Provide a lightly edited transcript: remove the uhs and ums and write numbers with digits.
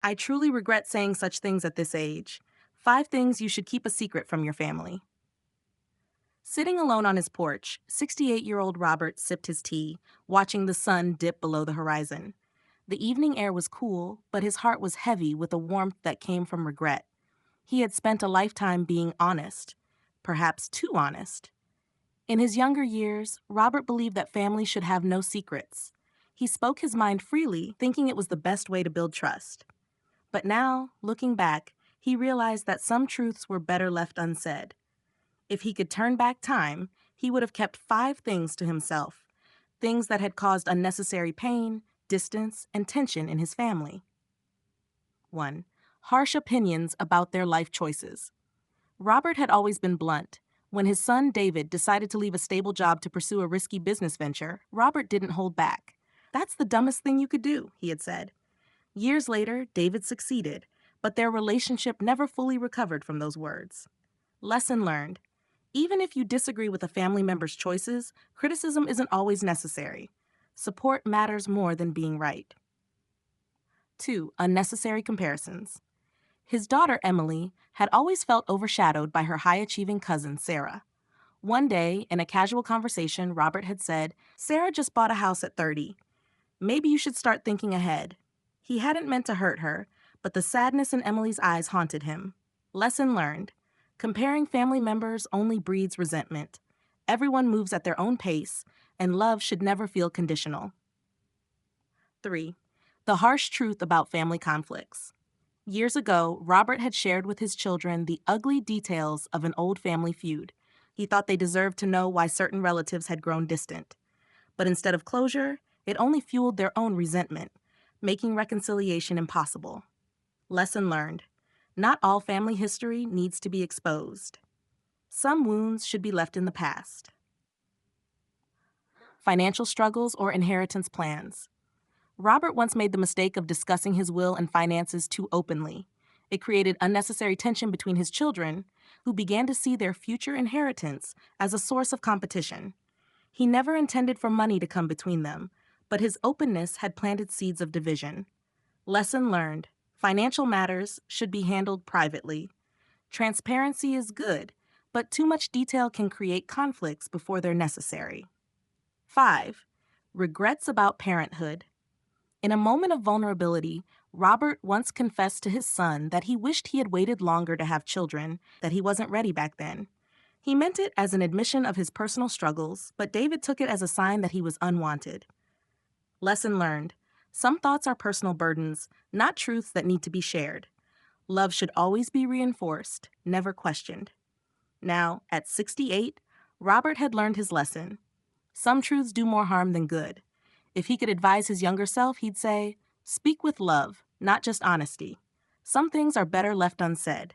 I truly regret saying such things at this age. 5 things you should keep a secret from your family. Sitting alone on his porch, 68-year-old Robert sipped his tea, watching the sun dip below the horizon. The evening air was cool, but his heart was heavy with a warmth that came from regret. He had spent a lifetime being honest, perhaps too honest. In his younger years, Robert believed that family should have no secrets. He spoke his mind freely, thinking it was the best way to build trust. But now, looking back, he realized that some truths were better left unsaid. If he could turn back time, he would have kept 5 things to himself, things that had caused unnecessary pain, distance, and tension in his family. 1. Harsh opinions about their life choices. Robert had always been blunt. When his son David decided to leave a stable job to pursue a risky business venture, Robert didn't hold back. "That's the dumbest thing you could do," he had said. Years later, David succeeded, but their relationship never fully recovered from those words. Lesson learned. Even if you disagree with a family member's choices, criticism isn't always necessary. Support matters more than being right. 2. Unnecessary comparisons. His daughter, Emily, had always felt overshadowed by her high-achieving cousin, Sarah. One day, in a casual conversation, Robert had said, "Sarah just bought a house at 30. Maybe you should start thinking ahead." He hadn't meant to hurt her, but the sadness in Emily's eyes haunted him. Lesson learned. Comparing family members only breeds resentment. Everyone moves at their own pace, and love should never feel conditional. 3. The harsh truth about family conflicts. Years ago, Robert had shared with his children the ugly details of an old family feud. He thought they deserved to know why certain relatives had grown distant. But instead of closure, it only fueled their own resentment, making reconciliation impossible. Lesson learned. Not all family history needs to be exposed. Some wounds should be left in the past. Financial struggles or inheritance plans. Robert once made the mistake of discussing his will and finances too openly. It created unnecessary tension between his children, who began to see their future inheritance as a source of competition. He never intended for money to come between them, but his openness had planted seeds of division. Lesson learned. Financial matters should be handled privately. Transparency is good, but too much detail can create conflicts before they're necessary. 5. Regrets about parenthood. In a moment of vulnerability, Robert once confessed to his son that he wished he had waited longer to have children, that he wasn't ready back then. He meant it as an admission of his personal struggles, but David took it as a sign that he was unwanted. Lesson learned. Some thoughts are personal burdens, not truths that need to be shared. Love should always be reinforced, never questioned. Now, at 68, Robert had learned his lesson. Some truths do more harm than good. If he could advise his younger self, he'd say, "Speak with love, not just honesty. Some things are better left unsaid."